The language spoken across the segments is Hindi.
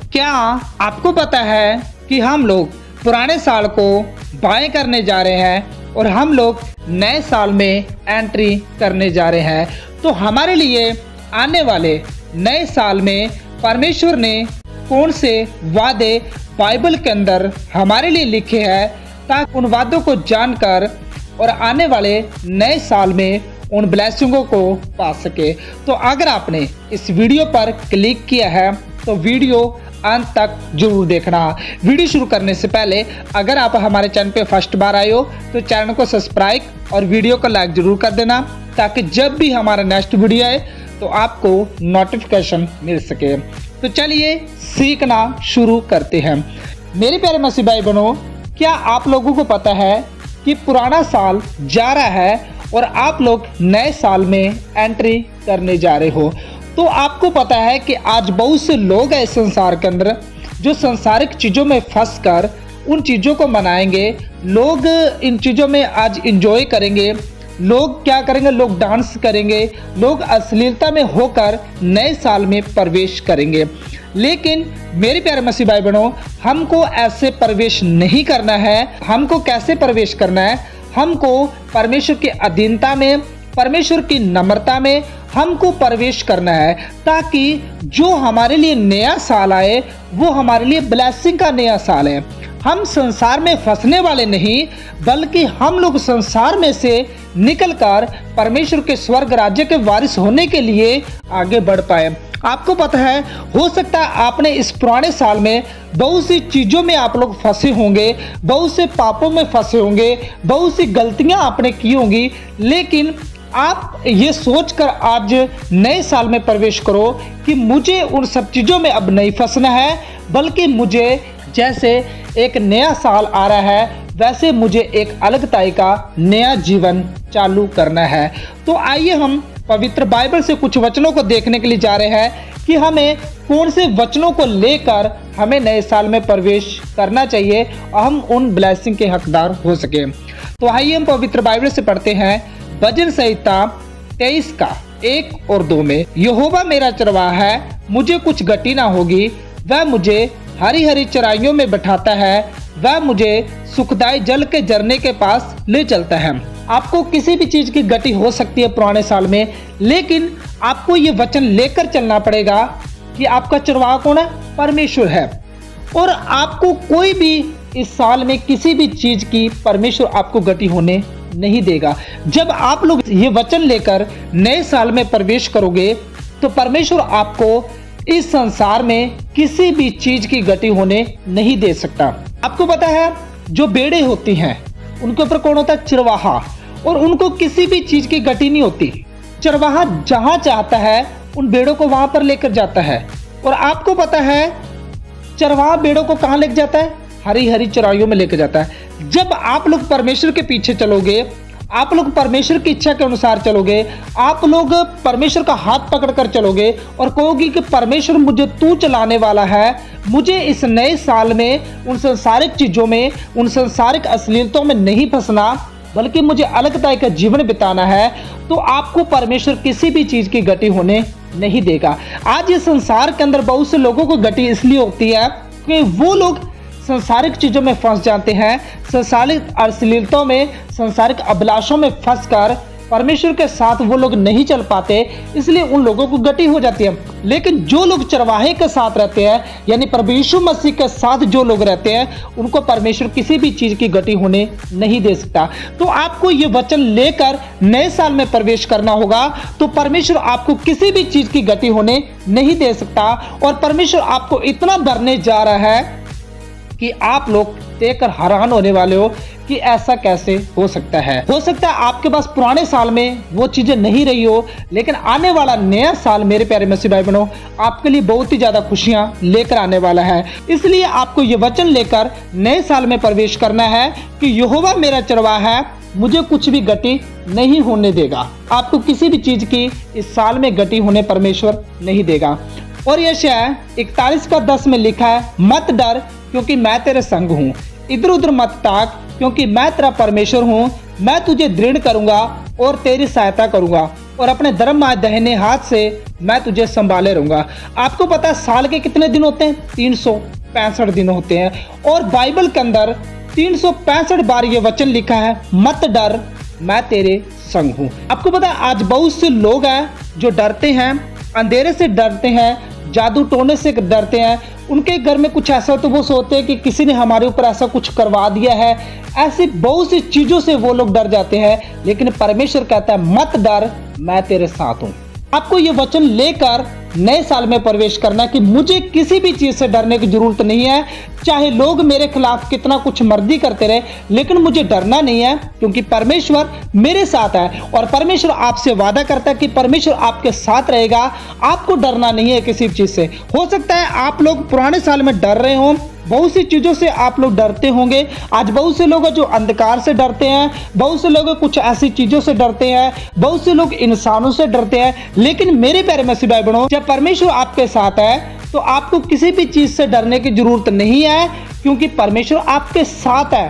क्या आपको पता है कि हम लोग पुराने साल को बाएं करने जा रहे हैं और हम लोग नए साल में एंट्री करने जा रहे हैं। तो हमारे लिए आने वाले नए साल में परमेश्वर ने कौन से वादे बाइबल के अंदर हमारे लिए लिखे हैं, ताकि उन वादों को जानकर और आने वाले नए साल में उन ब्लेसिंगों को पा सके। तो अगर आपने इस वीडियो पर क्लिक किया है तो वीडियो अंत तक जरूर देखना। वीडियो शुरू करने से पहले अगर आप हमारे चैनल पे फर्स्ट बार आए हो तो चैनल को सब्सक्राइब और वीडियो को लाइक जरूर कर देना, ताकि जब भी हमारा नेक्स्ट वीडियो आए तो आपको नोटिफिकेशन मिल सके। तो चलिए सीखना शुरू करते हैं। मेरे प्यारे मसीह भाई बहनों, क्या आप लोगों को पता है कि पुराना साल जा रहा है और आप लोग नए साल में एंट्री करने जा रहे हो। तो आपको पता है कि आज बहुत से लोग हैं इस संसार के अंदर जो सांसारिक चीज़ों में फंस कर उन चीज़ों को मनाएंगे। लोग इन चीज़ों में आज इंजॉय करेंगे। लोग क्या करेंगे? लोग डांस करेंगे, लोग अश्लीलता में होकर नए साल में प्रवेश करेंगे। लेकिन मेरे प्यारे मसीह भाई बहनों, हमको ऐसे प्रवेश नहीं करना है। हमको कैसे प्रवेश करना है? हमको परमेश्वर की अधीनता में, परमेश्वर की नम्रता में हमको प्रवेश करना है, ताकि जो हमारे लिए नया साल आए वो हमारे लिए ब्लेसिंग का नया साल है। हम संसार में फंसने वाले नहीं, बल्कि हम लोग संसार में से निकलकर परमेश्वर के स्वर्ग राज्य के वारिस होने के लिए आगे बढ़ पाए। आपको पता है, हो सकता है आपने इस पुराने साल में बहुत सी चीज़ों में आप लोग फंसे होंगे, बहुत से पापों में फंसे होंगे, बहुत सी गलतियां आपने की होंगी। लेकिन आप ये सोचकर आज नए साल में प्रवेश करो कि मुझे उन सब चीज़ों में अब नहीं फंसना है, बल्कि मुझे जैसे एक नया साल आ रहा है वैसे मुझे एक अलगताई का नया जीवन चालू करना है। तो आइए हम पवित्र बाइबल से कुछ वचनों को देखने के लिए जा रहे हैं कि हमें कौन से वचनों को लेकर हमें नए साल में प्रवेश करना चाहिए और हम उन ब्लेसिंग के हकदार हो सके। तो आइए हम पवित्र बाइबल से पढ़ते हैं भजन संहिता 23 का 1 और 2 में। यहोवा मेरा चरवाहा है, मुझे कुछ घटी ना होगी। वह मुझे हरी हरी चराइयों में बैठाता है, वह मुझे सुखदाई जल के झरने के पास ले चलता है। आपको किसी भी चीज की गति हो सकती है पुराने साल में, लेकिन आपको ये वचन लेकर चलना पड़ेगा कि आपका चरवाहा कौन है? परमेश्वर है। और आपको कोई भी इस साल में किसी भी चीज की परमेश्वर आपको गति होने नहीं देगा। जब आप लोग ये वचन लेकर नए साल में प्रवेश करोगे तो परमेश्वर आपको इस संसार में किसी भी चीज की गति होने नहीं दे सकता। आपको पता है, जो भेड़ें होती हैं उनके ऊपर कौन होता है? चरवाहा। और उनको किसी भी चीज की गति नहीं होती। चरवाहा जहां चाहता है उन भेड़ों को वहां पर लेकर जाता है। और आपको पता है, चरवाहा भेड़ों को कहां लेकर जाता है? हरी हरी चराइयों में लेकर जाता है। जब आप लोग परमेश्वर के पीछे चलोगे, आप लोग परमेश्वर की इच्छा के अनुसार चलोगे, आप लोग परमेश्वर का हाथ पकड़कर चलोगे और कहोगे कि परमेश्वर मुझे तू चलाने वाला है, मुझे इस नए साल में उन सांसारिक चीजों में, उन सांसारिक अश्लीलताओं में नहीं फंसना, बल्कि मुझे अलगताई का जीवन बिताना है, तो आपको परमेश्वर किसी भी चीज की गति होने नहीं देगा। आज इस संसार के अंदर बहुत से लोगों को गति इसलिए होती है कि वो लोग संसारिक चीजों में फंस जाते हैं, संसारिक अश्लीलताओं में, संसारिक अभिलाषों में फंसकर परमेश्वर के साथ वो लोग नहीं चल पाते, इसलिए उन लोगों को गति हो जाती है। लेकिन जो लोग चरवाहे के साथ रहते हैं, यानी प्रभु यीशु मसीह के साथ जो लोग रहते हैं, उनको परमेश्वर किसी भी चीज की गति होने नहीं दे सकता। तो आपको ये वचन लेकर नए साल में प्रवेश करना होगा, तो परमेश्वर आपको किसी भी चीज की गति होने नहीं दे सकता। और परमेश्वर आपको इतना भरने जा रहा है कि आप लोग देखकर हैरान होने वाले हो कि ऐसा कैसे हो सकता है। हो सकता है आपके पास पुराने साल में वो चीजें नहीं रही हो, लेकिन आने वाला नया साल मेरे प्यारे मसीह भाई बहनों आपके लिए बहुत ही ज्यादा खुशियां लेकर आने वाला है। इसलिए आपको ये वचन लेकर नए साल में प्रवेश करना है कि यहोवा मेरा चरवाहा है, मुझे कुछ भी गति नहीं होने देगा। आपको किसी भी चीज की इस साल में गति होने परमेश्वर नहीं देगा। और यशायाह 41 का 10 में लिखा है, मत डर क्योंकि मैं तेरे संग हूँ, इधर उधर मत ताक क्योंकि मैं तेरा परमेश्वर हूँ। मैं तुझे दृढ़ करूंगा और तेरी सहायता करूंगा और अपने धर्ममय दाहिने हाथ से मैं तुझे संभाले रहूंगा। आपको पता है साल के कितने दिन होते हैं? 365 दिन होते हैं। और बाइबल के अंदर 365 बार ये वचन लिखा है, मत डर, मैं तेरे संग हूँ। आपको पता है आज बहुत से लोग हैं जो डरते हैं, अंधेरे से डरते हैं, जादू टोने से डरते हैं। उनके घर में कुछ ऐसा तो वो सोचते हैं कि किसी ने हमारे ऊपर ऐसा कुछ करवा दिया है। ऐसी बहुत सी चीजों से वो लोग डर जाते हैं, लेकिन परमेश्वर कहता है मत डर, मैं तेरे साथ हूँ। आपको ये वचन लेकर नए साल में प्रवेश करना कि मुझे किसी भी चीज से डरने की जरूरत नहीं है। चाहे लोग मेरे खिलाफ कितना कुछ मर्जी करते रहे, लेकिन मुझे डरना नहीं है, क्योंकि परमेश्वर मेरे साथ है। और परमेश्वर आपसे वादा करता है कि परमेश्वर आपके साथ रहेगा। आपको डरना नहीं है किसी चीज से। हो सकता है आप लोग पुराने साल में डर रहे हो, बहुत सी चीजों से आप लोग डरते होंगे। आज बहुत से लोग जो अंधकार से डरते हैं, बहुत से लोग कुछ ऐसी चीजों से डरते हैं, बहुत से लोग इंसानों से डरते हैं। लेकिन मेरे प्यारे मसीह भाई बहनों, जब परमेश्वर आपके साथ है तो आपको किसी भी चीज से डरने की जरूरत नहीं है, क्योंकि परमेश्वर आपके साथ है।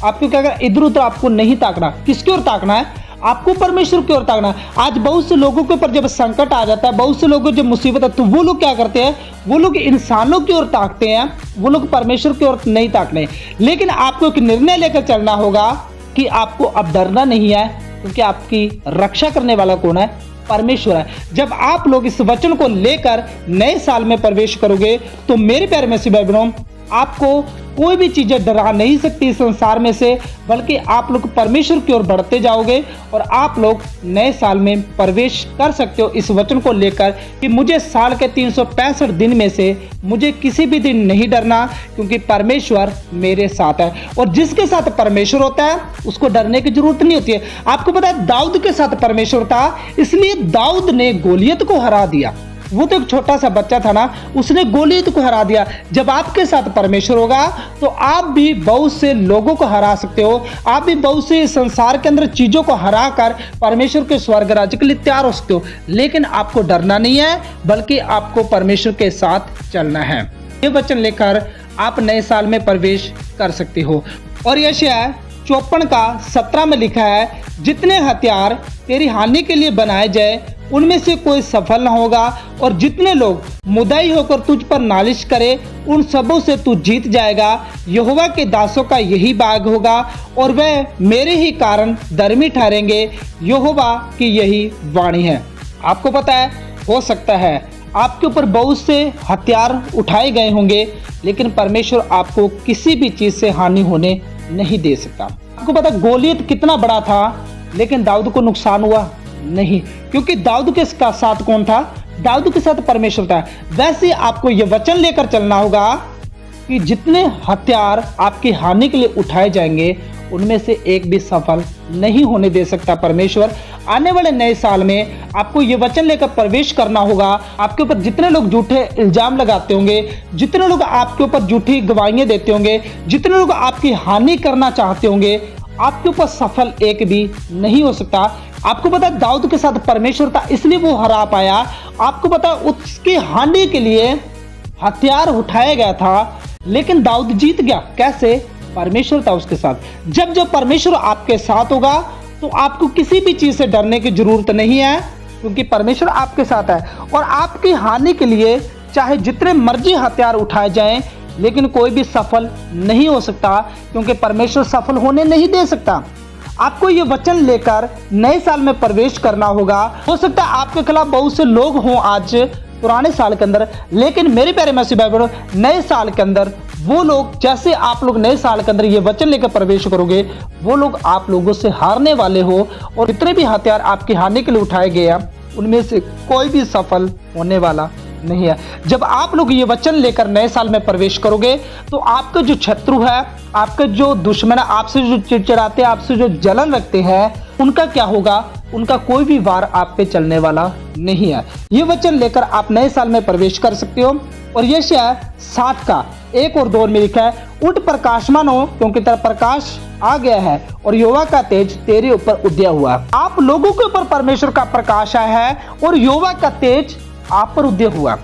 आपको क्या करना, इधर उधर आपको नहीं ताकना। किसकी ओर ताकना है? आपको परमेश्वर की ओर ताकना है। आज बहुत से लोगों के ऊपर जब संकट आ जाता है, बहुत से लोगों को जब मुसीबत है, तो वो लोग क्या करते हैं? वो लोग इंसानों की ओर ताकते हैं, वो लोग परमेश्वर की ओर नहीं ताकने। लेकिन आपको एक निर्णय लेकर चलना होगा कि आपको अब डरना नहीं है, क्योंकि आपकी रक्षा करने वाला कौन है? परमेश्वर है। जब आप लोग इस वचन को लेकर नए साल में प्रवेश करोगे तो मेरे प्यारे मसीह भाई बहनों, आपको कोई भी चीजें डरा नहीं सकती इस संसार में से, बल्कि आप लोग परमेश्वर की ओर बढ़ते जाओगे और आप लोग नए साल में प्रवेश कर सकते हो इस वचन को लेकर कि मुझे साल के 365 दिन में से मुझे किसी भी दिन नहीं डरना, क्योंकि परमेश्वर मेरे साथ है। और जिसके साथ परमेश्वर होता है उसको डरने की जरूरत नहीं होती है। आपको पता है दाऊद के साथ परमेश्वर था, इसलिए दाऊद ने गोलियत को हरा दिया। वो तो एक छोटा सा बच्चा था ना, उसने गोलियत को हरा दिया। जब आपके साथ परमेश्वर होगा तो आप भी बहुत से लोगों को हरा सकते हो। आप भी बहुत से संसार के अंदर चीजों को हरा कर परमेश्वर के स्वर्ग राज्य के लिए तैयार हो सकते हो। लेकिन आपको डरना नहीं है, बल्कि आपको परमेश्वर के साथ चलना है। ये वचन लेकर आप नए साल में प्रवेश कर सकते हो। और यशायाह 54 का 17 में लिखा है, जितने हथियार तेरी हानि के लिए बनाए जाए उनमें से कोई सफल न होगा, और जितने लोग मुद्दाई होकर तुझ पर नालिश करे उन सबों से तू जीत जाएगा। यहोवा के दासों का यही भाग होगा और वह मेरे ही कारण धर्मी ठहरेंगे। यहोवा की यही वाणी है। आपको पता है, हो सकता है आपके ऊपर बहुत से हथियार उठाए गए होंगे, लेकिन परमेश्वर आपको किसी भी चीज से हानि होने नहीं दे सकता। आपको पता गोलियत कितना बड़ा था, लेकिन दाऊद को नुकसान हुआ नहीं, क्योंकि दाऊद के साथ कौन था? दाऊद के साथ परमेश्वर था। वैसे आपको यह वचन लेकर चलना होगा कि जितने हथियार आपकी हानि के लिए उठाए जाएंगे उनमें से एक भी सफल नहीं होने दे सकता परमेश्वर। आने वाले नए साल में आपको ये वचन लेकर प्रवेश करना होगा। आपके ऊपर जितने लोग झूठे इल्जाम लगाते होंगे, जितने लोग आपके ऊपर झूठी गवाहियां देते होंगे, जितने लोग आपकी हानि करना चाहते होंगे, आपके ऊपर सफल एक भी नहीं हो सकता। आपको पता है दाऊद के साथ परमेश्वर था, इसलिए वो हरा पाया। आपको पता है उसकी हानि के लिए हथियार उठाया गया था, लेकिन दाऊद जीत गया। कैसे? परमेश्वर था उसके साथ। जब परमेश्वर आपके साथ होगा तो आपको किसी भी चीज से डरने की जरूरत नहीं है, क्योंकि परमेश्वर आपके साथ है। और आपकी हानि के लिए चाहे जितने मर्जी हथियार उठाए जाएं, लेकिन कोई भी सफल नहीं हो सकता, क्योंकि परमेश्वर सफल होने नहीं दे सकता। आपको ये वचन लेकर नए साल में प्रवेश करना होगा। हो सकता है आपके खिलाफ बहुत से लोग हों आज पुराने साल के अंदर, लेकिन मेरे प्यारे मसीह भाई बहनों, नए साल के अंदर वो लोग, जैसे आप लोग नए साल के अंदर ये वचन लेकर प्रवेश करोगे, वो लोग आप लोगों से हारने वाले हो। और जितने भी हथियार आपकी हानि के लिए उठाए गए हैं, उनमें से कोई भी सफल होने वाला नहीं है। जब आप लोग ये वचन लेकर नए साल में प्रवेश करोगे तो आपके जो शत्रु है, आपके जो दुश्मन है, आपसे जो चिड़चिड़ाते हैं, आपसे जो जलन रखते हैं, उनका क्या होगा? उनका कोई भी वार आप पे चलने वाला नहीं है। ये वचन लेकर आप नए साल में प्रवेश कर सकते हो। और यशायाह 60 का 1 और 2 में लिखा है, उठ प्रकाशमान हो, क्योंकि तेरा प्रकाश आ गया है और यहोवा का तेज तेरे ऊपर उदय हुआ। आप लोगों के ऊपर परमेश्वर का प्रकाश आया है और यहोवा का तेज आप पर उदय हुआ।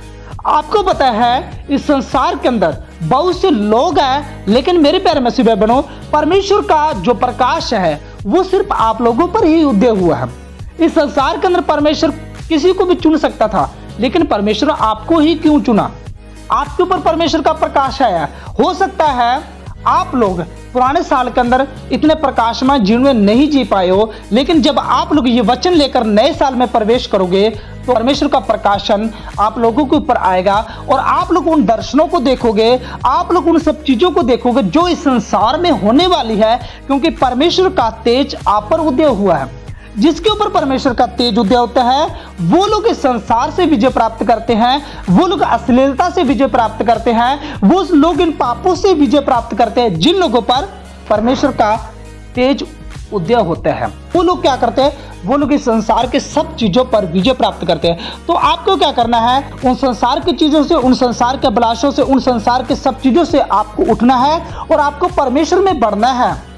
आपको पता है इस संसार के अंदर बहुत से लोग हैं, लेकिन मेरे प्यारे मसीह भाई बहनों, परमेश्वर का जो प्रकाश है वो सिर्फ आप लोगों पर ही उदय हुआ है। इस संसार के अंदर परमेश्वर किसी को भी चुन सकता था, लेकिन परमेश्वर आपको ही क्यों चुना? आपके ऊपर परमेश्वर का प्रकाश आया। हो सकता है आप लोग पुराने साल के अंदर इतने प्रकाशमय जीवन में नहीं जी पाए हो, लेकिन जब आप लोग ये वचन लेकर नए साल में प्रवेश करोगे तो परमेश्वर का प्रकाशन आप लोगों के ऊपर आएगा और आप लोग उन दर्शनों को देखोगे, आप लोग उन सब चीजों को देखोगे जो इस संसार में होने वाली है, क्योंकि परमेश्वर का तेज आप पर उदय हुआ है। जिसके ऊपर परमेश्वर का तेज उदय होता है वो लोग इस संसार से विजय प्राप्त करते हैं, वो लोग अश्लीलता से विजय प्राप्त करते हैं, वो लोग इन पापों से विजय प्राप्त करते हैं जिन लोगों पर परमेश्वर का तेज उदय होता है। वो लोग क्या करते हैं? वो लोग इस संसार के सब चीजों पर विजय प्राप्त करते हैं। तो आपको क्या करना है? उन संसार की चीजों से, उन संसार के अभिलाषों से, उन संसार के सब चीजों से आपको उठना है और आपको परमेश्वर में बढ़ना है।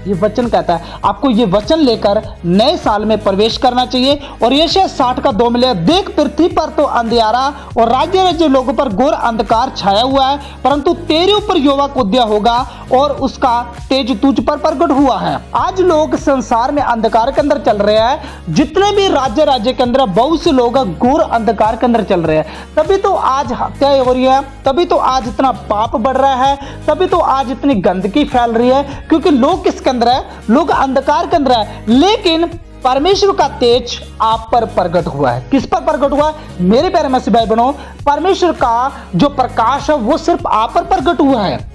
ये वचन कहता है आपको ये वचन लेकर नए साल में प्रवेश करना चाहिए। और यशायाह 60 का 2 में, देख पृथ्वी पर तो अंधियारा और राज्य राज्य लोगों पर घोर अंधकार छाया हुआ है, परंतु तेरे ऊपर यहोवा का उदय होगा और उसका तेज तुझ पर प्रकट हुआ है। आज लोग संसार में अंधकार के अंदर चल रहे हैं। जितने भी राज्य के अंदर बहुत से लोग घोर अंधकार के अंदर चल रहे हैं। तभी तो आज हत्याएं हो रही है, तभी तो आज इतना पाप बढ़ रहा है, तभी तो आज इतनी गंदगी फैल रही है, क्योंकि लोग किसके अंदर है? लोग अंधकार के अंदर है। लेकिन परमेश्वर का तेज आप पर प्रकट हुआ है। किस पर प्रकट हुआ है? मेरे प्यारे मसीह भाई बहनों, परमेश्वर का जो प्रकाश है वो सिर्फ आप पर प्रकट हुआ है।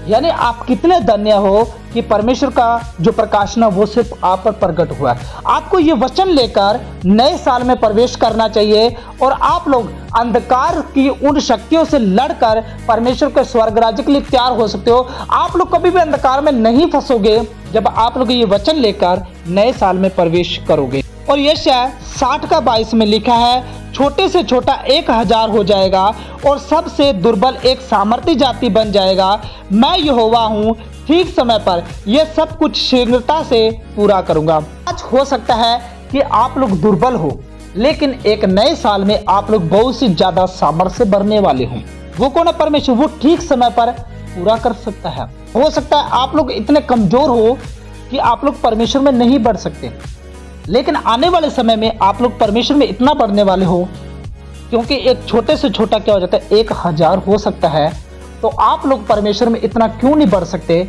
यानी आप कितने धन्य हो कि परमेश्वर का जो प्रकाश ना वो सिर्फ आप पर प्रकट हुआ है। आपको ये वचन लेकर नए साल में प्रवेश करना चाहिए और आप लोग अंधकार की उन शक्तियों से लड़कर परमेश्वर के स्वर्ग राज्य के लिए तैयार हो सकते हो। आप लोग कभी भी अंधकार में नहीं फंसोगे जब आप लोग ये वचन लेकर नए साल में प्रवेश करोगे। और यशायाह 60 का 22 में लिखा है, छोटे से छोटा 1000 हो जाएगा और सबसे दुर्बल एक सामर्थी जाति बन जाएगा। मैं यहोवा हूँ, ठीक समय पर यह सब कुछ शीघ्रता से पूरा करूंगा। आज हो सकता है कि आप लोग दुर्बल हो, लेकिन एक नए साल में आप लोग बहुत सी ज्यादा सामर्थ्य से भरने वाले हों। वो कौन है? परमेश्वर। वो ठीक समय पर पूरा कर सकता है। हो सकता है आप लोग इतने कमजोर हो कि आप लोग परमेश्वर में नहीं बढ़ सकते, लेकिन आने वाले समय में आप लोग परमेश्वर में इतना बढ़ने वाले हो, क्योंकि एक छोटे से छोटा क्या हो जाता है? 1000 हो सकता है। तो आप लोग परमेश्वर में इतना क्यों नहीं बढ़ सकते?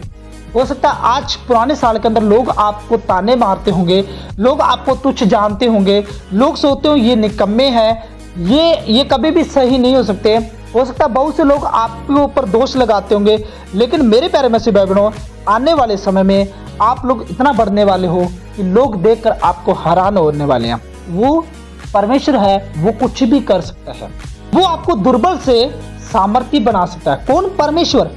हो सकता है आज पुराने साल के अंदर लोग आपको ताने मारते होंगे, लोग आपको तुच्छ जानते होंगे, लोग सोचते हो ये निकम्मे हैं, ये कभी भी सही नहीं हो सकते। हो सकता है बहुत से लोग आपके ऊपर दोष लगाते होंगे, लेकिन मेरे प्यारे मसीह भाई बहनों, आने वाले समय में आप लोग इतना बढ़ने वाले हो कि लोग देखकर आपको हैरान होने वाले हैं। वो परमेश्वर है, वो कुछ भी कर सकता है। वो आपको दुर्बल से सामर्थ्य बना सकता है। कौन? परमेश्वर।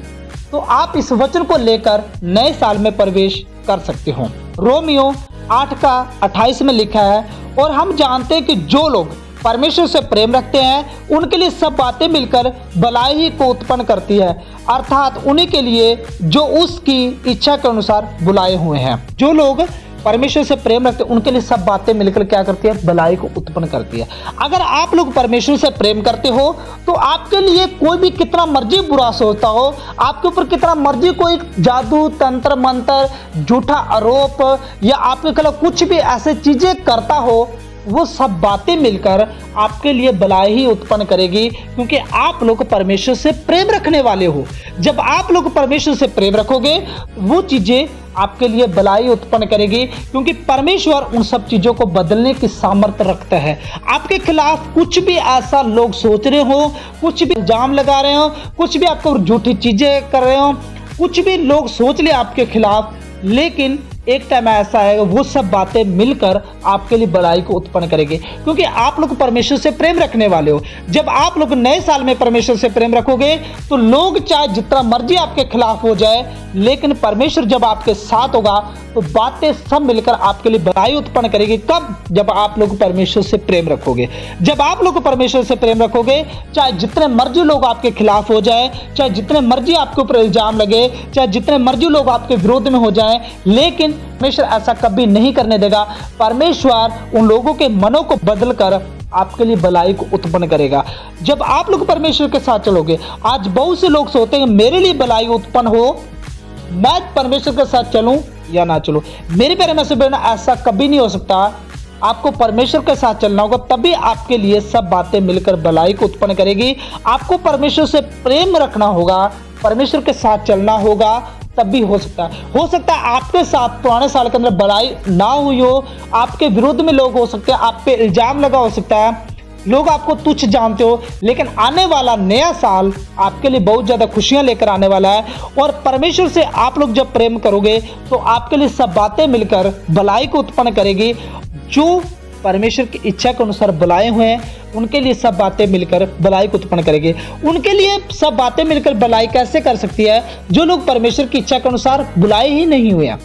तो आप इस वचन को लेकर नए साल में प्रवेश कर सकते हो। रोमियो 8 का 28 में लिखा है, और हम जानते हैं कि जो लोग परमेश्वर से प्रेम रखते हैं उनके लिए सब बातें मिलकर भलाई ही को उत्पन्न करती है, अर्थात उन्हीं के लिए जो उसकी इच्छा के अनुसार बुलाए हुए हैं। जो लोग परमेश्वर से प्रेम रखते हैं उनके लिए सब बातें मिलकर क्या करती है? भलाई को उत्पन्न करती है। अगर आप लोग परमेश्वर से प्रेम करते हो तो आपके लिए कोई भी कितना मर्जी बुरा सोचता हो, आपके ऊपर कितना मर्जी कोई जादू तंत्र मंत्र झूठा आरोप या आपके खिलाफ कुछ भी ऐसे चीजें करता हो, वो सब बातें मिलकर आपके लिए भलाई ही उत्पन्न करेगी, क्योंकि आप लोग परमेश्वर से प्रेम रखने वाले हो। जब आप लोग परमेश्वर से प्रेम रखोगे वो चीजें आपके लिए भलाई उत्पन्न करेगी, क्योंकि परमेश्वर उन सब चीजों को बदलने की सामर्थ्य रखता है। आपके खिलाफ कुछ भी ऐसा लोग सोच रहे हो, कुछ भी इल्जाम लगा रहे हो, कुछ भी आपको झूठी चीजें कर रहे हो, कुछ भी लोग सोच ले आपके खिलाफ, लेकिन एक टाइम ऐसा है वो सब बातें मिलकर आपके लिए भलाई को उत्पन्न करेंगे, क्योंकि आप लोग परमेश्वर से प्रेम रखने वाले हो। जब आप लोग नए साल में परमेश्वर से प्रेम रखोगे तो लोग चाहे जितना मर्जी आपके खिलाफ हो जाए, लेकिन परमेश्वर जब आपके साथ होगा तो बातें सब मिलकर आपके लिए भलाई उत्पन्न करेगी। कब? जब आप लोग परमेश्वर से प्रेम रखोगे। जब आप लोग परमेश्वर से प्रेम रखोगे, चाहे जितने मर्जी लोग आपके खिलाफ हो जाए, चाहे जितने मर्जी आपके ऊपर इल्जाम लगे, चाहे जितने मर्जी लोग आपके विरोध में हो जाएं, लेकिन परमेश्वर ऐसा कभी नहीं करने देगा। परमेश्वर उन लोगों के मनों को बदलकर आपके लिए भलाई को उत्पन्न करेगा। जब आप लोग परमेश्वर के साथ चलोगे, आज बहुत से लोग सोचते हैं मेरे लिए भलाई उत्पन्न हो, मैं परमेश्वर के साथ चलूं या ना चलूं। मेरे प्यारे मसीह बहनों, ऐसा कभी नहीं हो सकता। आपको परमेश्वर के साथ चलना होगा, तभी आपके लिए सब बातें मिलकर भलाई को उत्पन्न करेगी। आपको परमेश्वर से प्रेम रखना होगा, परमेश्वर के साथ चलना होगा, तब भी हो सकता है आपके साथ पुराने साल के अंदर भलाई ना हुई हो, आपके विरुद्ध में लोग हो सकते हैं, आप पे इल्जाम लगा हो सकता है, लोग आपको तुच्छ जानते हो, लेकिन आने वाला नया साल आपके लिए बहुत ज़्यादा खुशियां लेकर आने वाला है। और परमेश्वर से आप लोग जब प्रेम करोगे तो आपके लिए सब बातें मिलकर भलाई को उत्पन्न करेगी। जो परमेश्वर की इच्छा के अनुसार बुलाए हुए हैं उनके लिए सब बातें मिलकर भलाई को उत्पन्न करेंगे। उनके लिए सब बातें मिलकर भलाई कैसे कर सकती है? जो लोग परमेश्वर की इच्छा के अनुसार बुलाए ही नहीं हुए हैं।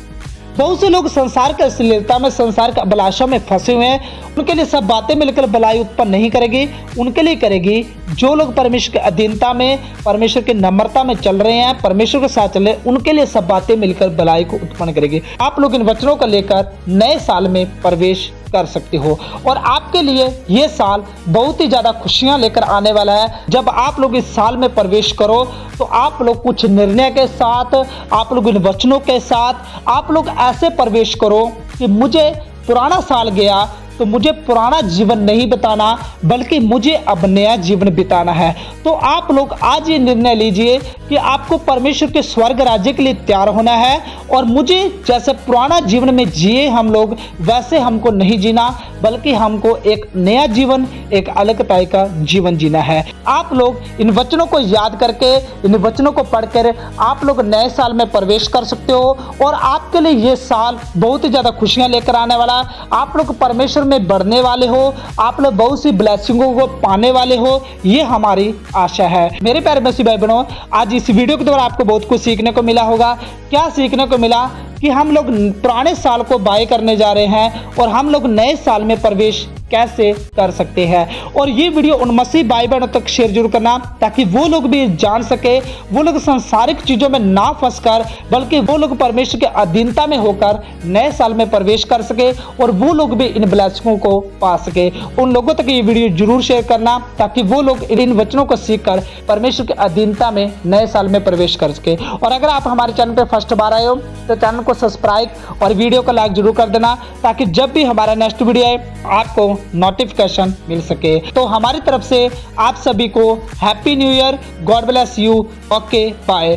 बहुत से लोग संसार के अश्लीलता में, संसार के अभिलाषा में फंसे हुए हैं, उनके लिए सब बातें मिलकर भलाई उत्पन्न नहीं करेगी। उनके लिए करेगी जो लोग परमेश्वर की अधीनता में, परमेश्वर की नम्रता में चल रहे हैं, परमेश्वर के साथ चल रहे हैं, उनके लिए सब बातें मिलकर भलाई को उत्पन्न करेगी। आप लोग इन वचनों को लेकर नए साल में प्रवेश कर सकते हो और आपके लिए ये साल बहुत ही ज्यादा खुशियां लेकर आने वाला है। जब आप लोग इस साल में प्रवेश करो तो आप लोग कुछ निर्णय के साथ, आप लोग इन वचनों के साथ, आप लोग ऐसे प्रवेश करो कि मुझे पुराना साल गया तो मुझे पुराना जीवन नहीं बिताना, बल्कि मुझे अब नया जीवन बिताना है। तो आप लोग आज ये निर्णय लीजिए कि आपको परमेश्वर के स्वर्ग राज्य के लिए तैयार होना है और मुझे जैसे पुराना जीवन में जिए हम लोग वैसे हमको नहीं जीना, बल्कि हमको एक नया जीवन, एक अलग टाइप का जीवन जीना है। आप लोग इन वचनों को याद करके, इन वचनों को पढ़कर आप लोग नए साल में प्रवेश कर सकते हो और आपके लिए ये साल बहुत ही ज्यादा खुशियां लेकर आने वाला है। आप लोग परमेश्वर में बढ़ने वाले हो, आप लोग बहुत सी ब्लेसिंगों को पाने वाले हो, ये हमारी आशा है। मेरे प्यारे मसीह भाई बहनों, आज इस वीडियो के द्वारा आपको बहुत कुछ सीखने को मिला होगा। क्या सीखने को मिला? कि हम लोग पुराने साल को बाय करने जा रहे हैं और हम लोग नए साल में प्रवेश कैसे कर सकते हैं। और ये वीडियो उन मसीह भाई बहनों तक शेयर जरूर करना ताकि वो लोग भी जान सके, वो लोग सांसारिक चीजों में ना फंसकर, बल्कि वो लोग परमेश्वर के अधीनता में होकर नए साल में प्रवेश कर सके और वो लोग भी इन ब्लेसिंगों को पा सके। उन लोगों तक ये वीडियो जरूर शेयर करना ताकि वो लोग इन वचनों को सीखकर परमेश्वर के अधीनता में नए साल में प्रवेश कर सके। और अगर आप हमारे चैनल पर फर्स्ट बार आए हो तो चैनल को सब्सक्राइब और वीडियो को लाइक जरूर कर देना ताकि जब भी हमारा नेक्स्ट वीडियो आए आपको नोटिफिकेशन मिल सके। तो हमारी तरफ से आप सभी को happy new year, God bless you, okay bye.